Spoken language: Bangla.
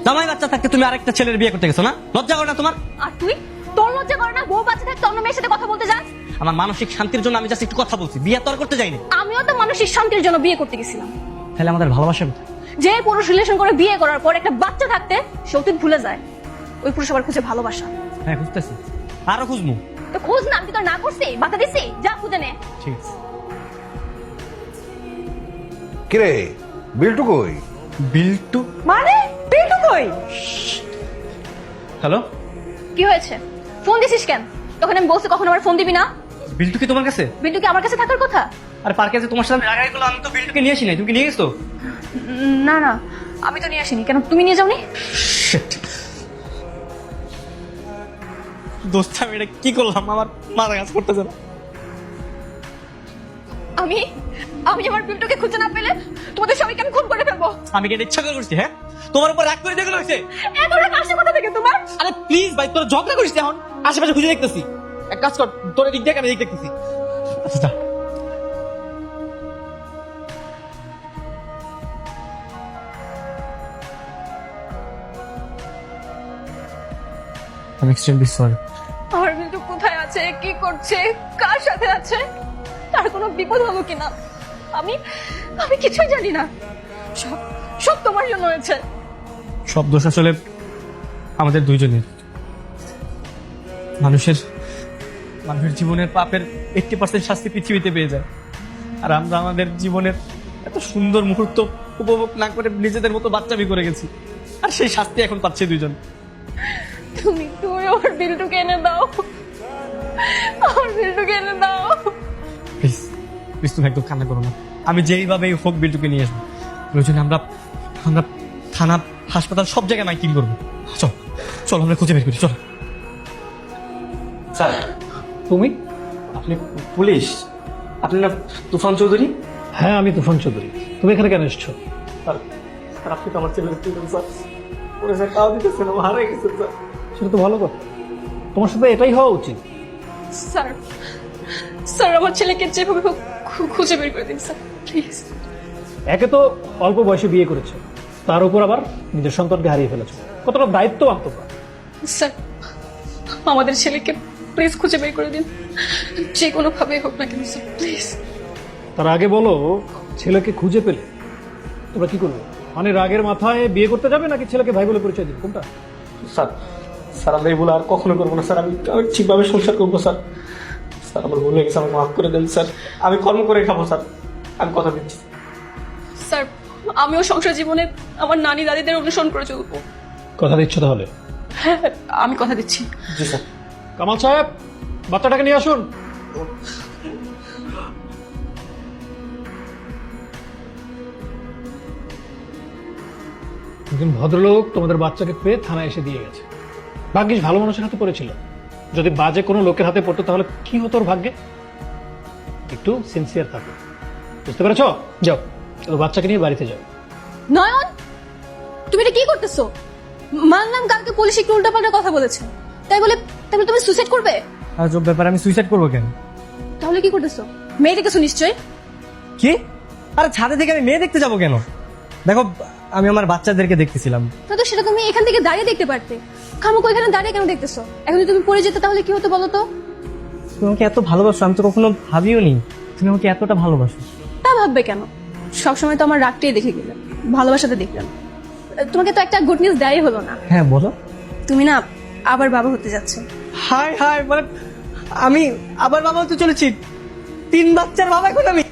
জামাই বাচ্চা থাকতে তুমি আরেকটা ছেলের বিয়ে করতে গেছো না? লজ্জা করে না তোমার? আর তুই তোর লজ্জা করে না বউ বাচ্চা থাকতে অন্য মেয়ের সাথে কথা বলতে যাস? আমার মানসিক শান্তির জন্য আমি জাস্ট একটু কথা বলছি, বিয়ে তো আর করতে যাইনি। আমিও তো মানসিক শান্তির জন্য বিয়ে করতে গেছিলাম। তাহলে আমাদের ভালোবাসা কোথায়? যে পুরুষ রিলেশন করে বিয়ে করার পর একটা বাচ্চা থাকতে সে অতীত ভুলে যায়, ওই পুরুষ আবার খুঁজে ভালোবাসা। হ্যাঁ খুঁজতেছি, আরো খুঁজবো। তো খোঁজ না, আমি তো না করছি, বাধা দিছি, যা খুঁজে নে। ঠিক আছে। কিরে বিল্টু কই? বিল্টু? মানে বিল্টু কই? হ্যালো, কি হয়েছে? ফোন দিছিস কেন? তখন আমি বলছি কখন আমার ফোন দিবি না। বিল্টু কি তোমার কাছে? বিল্টু কি আমার কাছে থাকার কথা? আর পার্কে যে তোমার সাথে রাগাই গুলো, আমি তো বিল্টুকে নিয়ে আসি নাই, তুমি কি নিয়ে গেছো? না না, আমি তো নিয়ে আসিনি। কেন তুমি নিয়ে যাওনি? Shit! দোস্ত আমি এটা কি করলাম? আমার মাথা কাজ করতেছে না। আমি আমি আমার বিল্টুকে খুঁজে না পেলে তোমাদের সবাইকে আমি খুন করে ফেলবো। আমি কি এটা ইচ্ছা করে করছি? হ্যাঁ, তোমার উপর রাগ করে দেখলো হয়েছে। এত রাগ আসে কোথা থেকে তোমার? আরে প্লিজ ভাই, তোর ঝগড়া করিস না, এখন আশেপাশে খুঁজে দেখতেছি। এক কাজ কর, তোর দিক দেখ, আমি দিক দেখতেছি। আচ্ছা যা। I'm extremely sorry. আমার বিল্টু কোথায় আছে, কি করছে, কার সাথে আছে, তার কোনো বিপদ হলো কিনা আমি আমি কিছুই জানি না। সব সব তোমার জন্য হয়েছে। সব দোষ আসলে আমাদের দুইজনের। মানুষের জীবনের পাপের 80% শাস্তি পৃথিবীতে পেয়ে যায়, আর আমরা আমাদের জীবনের এত সুন্দর মুহূর্ত উপভোগ না করে নিজেদের মতো বাচ্চামি করে গেছি, আর সেই শাস্তি এখন পাচ্ছে দুইজন। তুমি তুমি আমার বিল্টুকে এনে দাও, আমার বিল্টুকে এনে দাও। প্লিজ প্লিজ, তুমি একদম কান্না করো না। আমি যেইভাবেই হোক বিল্টুকে নিয়ে আসবো। প্রয়োজনে আমরা আমরা থানা, হাসপাতাল সব জায়গায় মাইকিং করবো। চল চল, আমরা খুঁজে বের করি, চল। স্যার তুমি? আপনি পুলিশ? আপনি না তুফান চৌধুরী? হ্যাঁ, আমি তুফান চৌধুরী। তুমি এখানে কেন এসছো? স্যার স্যার, আপনি তো আমার ছেলের স্টুডেন্ট স্যার। ওরে স্যার তাও দিতেছেন, ও হারাই গেছে স্যার। সেটা তো ভালো কথা, তোমার সাথে এটাই হওয়া উচিত। স্যার স্যার, আমার ছেলেকে যেভাবে হোক খুঁজে বের করে দিন স্যার, প্লিজ। একে তো অল্প বয়সে বিয়ে করেছে, তার উপর আবার নিজের সন্তানকে হারিয়ে ফেলেছো, কতটা দায়িত্ববান তোমরা। স্যার, আমাদের ছেলেকে প্লিজ খুঁজে বের করে দিন, যে কোনো ভাবে হোক না কেন স্যার, প্লিজ। তার আগে বলো, ছেলেকে খুঁজে পেলে তোমরা কি করবে? মানে রাগের মাথায় বিয়ে করতে যাবে নাকি ছেলেকে ভাই বলে পরিচয় দিবে, কোনটা? স্যার স্যার, আমরা এই ভুল আর কখনো করবো না স্যার। আমি ঠিকভাবে সংসার করবো স্যার। স্যার আমার ভুল হয়ে গেছে, আমাকে মাফ করে দেন স্যার। আমি কর্ম করে খাবো স্যার, আমি কথা দিচ্ছি। স্যার, আমিও সংসার জীবনে আমার নানি দাদিদের অনুসরণ করে চলবো। কথা দিচ্ছ তাহলে? হ্যাঁ, আমি কথা দিচ্ছি। জি স্যার। কামাল সাহেব, বাচ্চাটাকে নিয়ে আসুন। একজন ভদ্রলোক তোমাদের বাচ্চাকে পেয়ে থানায় এসে দিয়ে গেছে। ভাগ্যিস ভালো মানুষের হাতে পড়েছিল, যদি বাজে কোনো লোকের হাতে পড়তো তাহলে কি হতো ওর ভাগ্যে। একটু সিনসিয়ার থাকো, বুঝতে পেরেছ? যাও, তো বাচ্চাকে নিয়ে বাড়িতে যাও। নয়ন, তুমি এটা কি করতেছো? মানলাম কালকে পুলিশ একটু উল্টাপাল্টা কথা বলেছে, তাই বলে তুমি সুইসাইড করবে? আজব ব্যাপার, আমি সুইসাইড করবো কেন? তাহলে কি করতেছো? মেয়ে দেখেছো নিশ্চয়ই। কি? আরে ছাদে থেকে আমি মেয়ে দেখতে যাবো কেন? দেখো, আমি আমার বাচ্চাদেরকে দেখতেছিলাম। তো সেটা তুমি এখান থেকে দাঁড়িয়ে দেখতে পারতে, খামোখা এখানে দাঁড়িয়ে কেন দেখতেছো? এখন যদি তুমি পড়ে যেতে তাহলে কি হতো বলো তো? তুমি আমাকে এত ভালোবাসো, আমি তো কখনো ভাবিও নি তুমি আমাকে এতটা ভালোবাসো। তা ভাববে কেন? সবসময় তো আমার রাগটাই দেখে গেলে, ভালোবাসাতে দেখলাম। তোমাকে তো একটা গুড নিউজ দেয়াই হলো না। হ্যাঁ বলো। তুমি না আবার বাবা হতে যাচ্ছে। হাই হাই, মানে আমি আবার বাবা হতে চলেছি। 3 বাচ্চার বাবা এখন আমি।